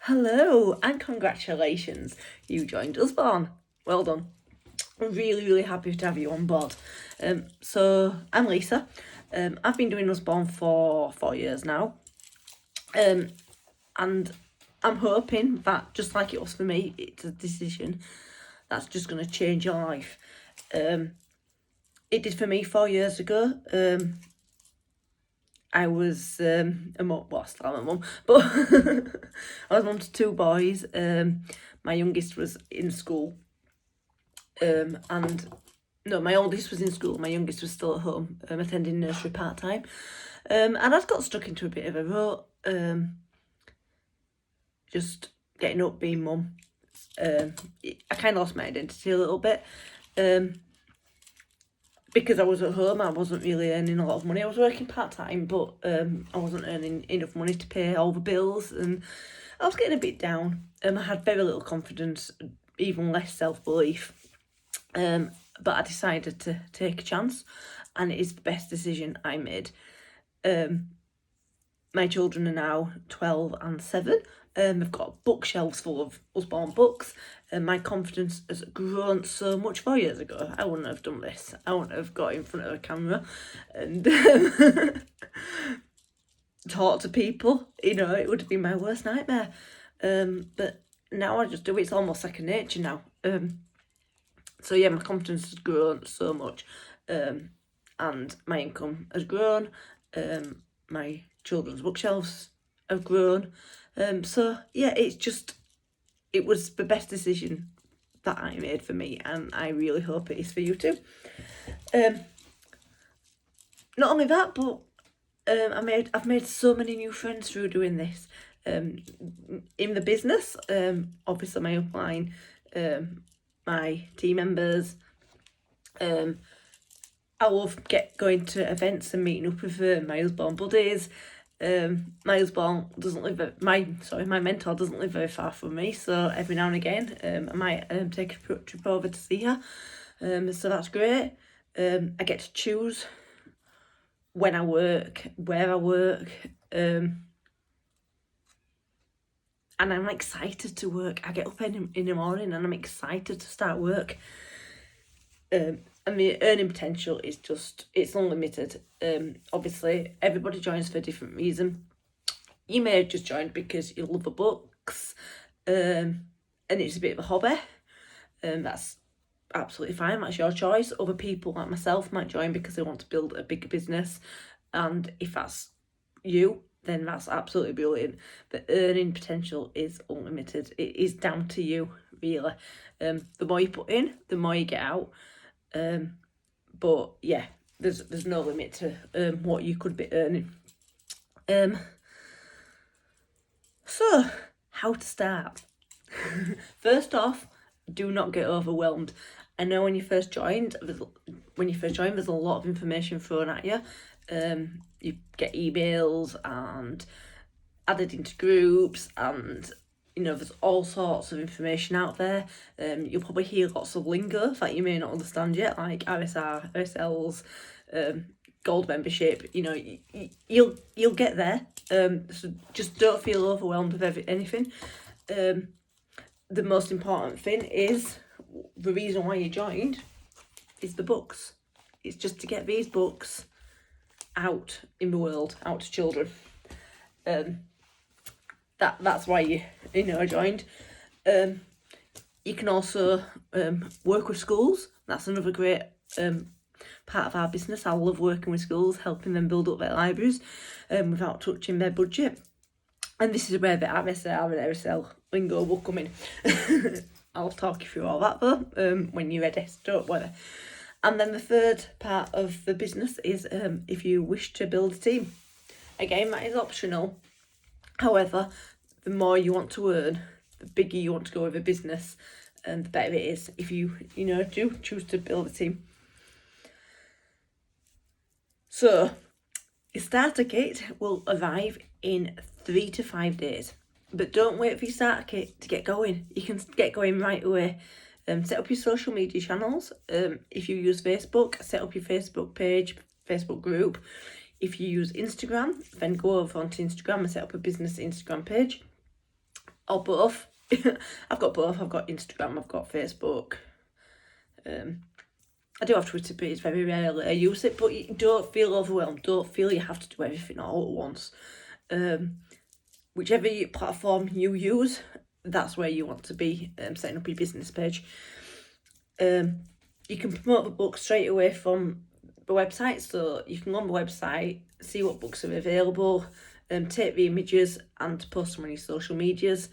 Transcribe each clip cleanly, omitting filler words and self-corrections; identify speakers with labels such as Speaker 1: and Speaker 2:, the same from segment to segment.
Speaker 1: Hello and congratulations, you joined Usborne. Well done. I'm really happy to have you on board. So I'm Lisa. I've been doing Usborne for 4 years now. And I'm hoping that, just like it was for me, it's a decision that's just going to change your life. It did for me 4 years ago. I was a mum, well, still am a mum, but I was mum to 2 boys. My youngest was in school, my oldest was in school. My youngest was still at home, attending nursery part-time. And I'd got stuck into a bit of a rut, just getting up, being mum. I kind of lost my identity a little bit. Because I was at home, I wasn't really earning a lot of money. I was working part-time, but I wasn't earning enough money to pay all the bills, and I was getting a bit down. I had very little confidence, even less self-belief. But I decided to take a chance, and it is the best decision I made. My children are now 12 and 7. I've got bookshelves full of Usborne books, and my confidence has grown so much. 4 years ago, I wouldn't have done this. I wouldn't have got in front of a camera and talk to people. It would have been my worst nightmare. But now I just do it. It's almost second nature now. So yeah, my confidence has grown so much, and my income has grown. My children's bookshelves have grown. So yeah, it was the best decision that I made for me, and I really hope it is for you too. Not only that, but I've made so many new friends through doing this. In the business, obviously my upline, my team members. I love going to events and meeting up with my Usborne buddies. My Usborne doesn't live my mentor doesn't live very far from me, so every now and again I might take a trip over to see her. So that's great. I get to choose when I work, where I work, and I'm excited to work. I get up in the morning and I'm excited to start work. And the earning potential is it's unlimited. Obviously, everybody joins for a different reason. You may have just joined because you love the books, and it's a bit of a hobby. That's absolutely fine. That's your choice. Other people like myself might join because they want to build a bigger business, and if that's you, then that's absolutely brilliant. The earning potential is unlimited. It is down to you, really. The more you put in, the more you get out. But yeah, there's no limit to what you could be earning. So how to start? First off, do not get overwhelmed. I know when you first joined, there's a lot of information thrown at you. You get emails and added into groups, and there's all sorts of information out there. You'll probably hear lots of lingo that you may not understand yet, like RSR, RSLs, gold membership. You'll get there. So just don't feel overwhelmed with anything. The most important thing is, the reason why you joined is the books. It's just to get these books out in the world, out to children. That's why you joined. You can also work with schools. That's another great part of our business. I love working with schools, helping them build up their libraries without touching their budget. And this is where the RSR and RSL lingo will come in. I'll talk you through all that though when you're ready, so don't worry. And then the third part of the business is if you wish to build a team. Again, that is optional. However, the more you want to earn, the bigger you want to go with a business, and the better it is if you do choose to build a team. So, your starter kit will arrive in 3 to 5 days. But don't wait for your starter kit to get going. You can get going right away. Set up your social media channels. If you use Facebook, set up your Facebook page, Facebook group. If you use Instagram, then go over onto Instagram and set up a business Instagram page. or both. I've got both. I've got Instagram, I've got Facebook. I do have Twitter, but it's very rarely I use it. But you don't feel overwhelmed. Don't feel you have to do everything all at once. Whichever platform you use, that's where you want to be setting up your business page. You can promote the book straight away from the website, so you can go on the website, see what books are available, take the images and post them on your social medias.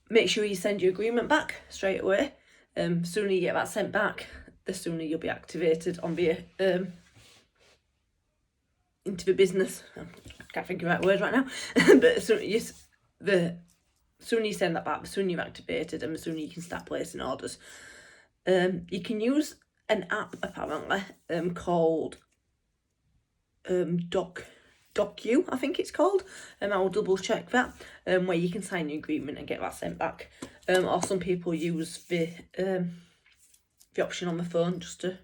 Speaker 1: Make sure you send your agreement back straight away. Sooner you get that sent back, the sooner you'll be activated on the into the business. I can't think of the right words right now, but the sooner you send that back, the sooner you're activated, and the sooner you can start placing orders. You can use an app apparently called DocU, I think it's called. I will double check that. Where you can sign the agreement and get that sent back. Or some people use the option on the phone just to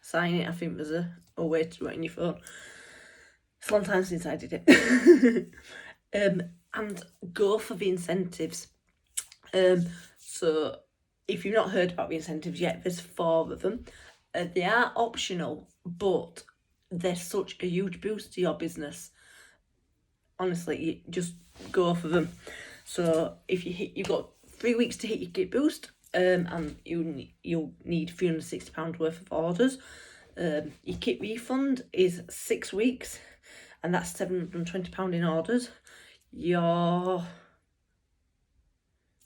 Speaker 1: sign it. I think there's a way to do it on your phone. It's a long time since I did it. And go for the incentives. So if you've not heard about the incentives yet, there's 4 of them. They are optional, but they're such a huge boost to your business. Honestly, you just go for them. So if you've got 3 weeks to hit your Git Boost, and you'll need £360 worth of orders. Your kit refund is 6 weeks, and that's £720 in orders. Your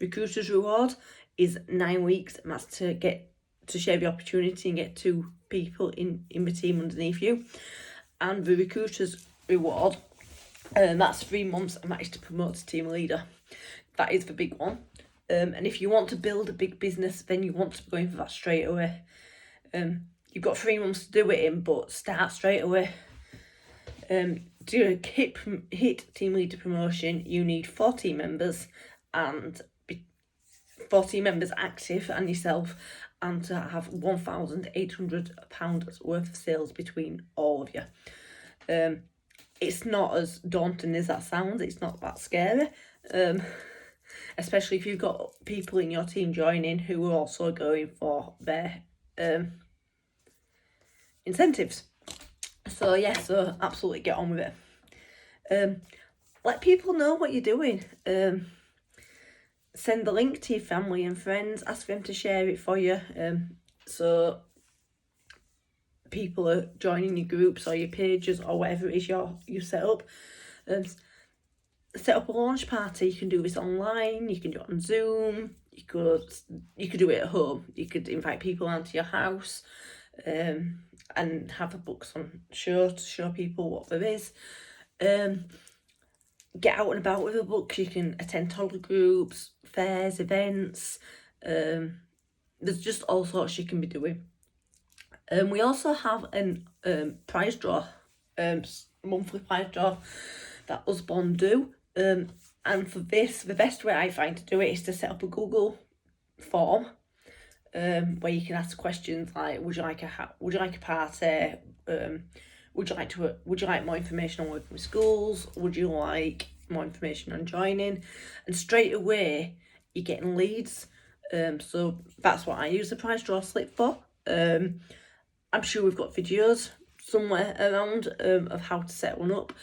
Speaker 1: recruiter's reward is 9 weeks, and that's to share the opportunity and get 2 people in the team underneath you. And the recruiter's reward, that's 3 months, and that is to promote to team leader. That is the big one. And if you want to build a big business, then you want to be going for that straight away. You've got 3 months to do it in, but start straight away. To hit team leader promotion, you need 4 team members and 4 team members active and yourself, and to have £1,800 worth of sales between all of you. It's not as daunting as that sounds. It's not that scary. Especially if you've got people in your team joining who are also going for their incentives. So yeah, so absolutely get on with it. Let people know what you're doing. Send the link to your family and friends. Ask them to share it for you. So people are joining your groups or your pages or whatever it is you set up. Set up a launch party. You can do this online. You can do it on Zoom. You could do it at home. You could invite people onto your house, and have a books on show to show people what there is. Get out and about with a book. You can attend toddler groups, fairs, events. There's just all sorts you can be doing. We also have an prize draw, monthly prize draw that usborne do. And for this, the best way I find to do it is to set up a Google form, where you can ask questions like, would you like a party? Would you like more information on working with schools? Would you like more information on joining? And straight away you're getting leads. So that's what I use the prize draw slip for. I'm sure we've got videos somewhere around of how to set one up.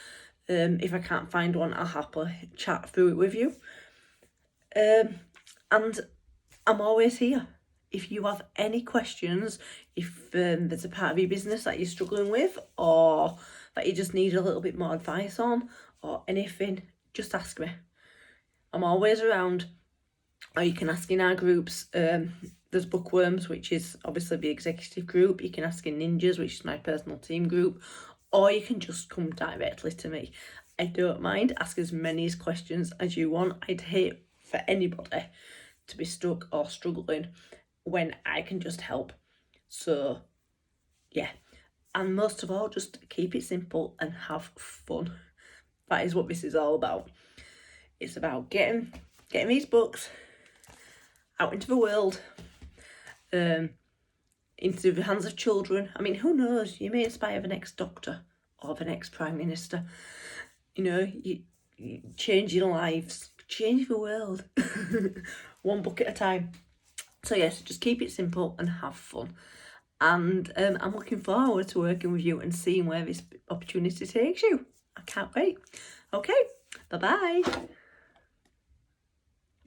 Speaker 1: If I can't find one, I'll happily chat through it with you. And I'm always here. If you have any questions, if there's a part of your business that you're struggling with, or that you just need a little bit more advice on, or anything, just ask me. I'm always around. Or you can ask in our groups. There's Bookworms, which is obviously the executive group. You can ask in Ninjas, which is my personal team group. Or you can just come directly to me. I don't mind. Ask as many questions as you want. I'd hate for anybody to be stuck or struggling when I can just help. So, yeah. And most of all, just keep it simple and have fun. That is what this is all about. It's about getting these books out into the world, into the hands of children. I mean, who knows? You may inspire the next doctor or the next prime minister. You know, changing lives, changing the world, one book at a time. So yes, just keep it simple and have fun. And I'm looking forward to working with you and seeing where this opportunity takes you. I can't wait. Okay, bye-bye.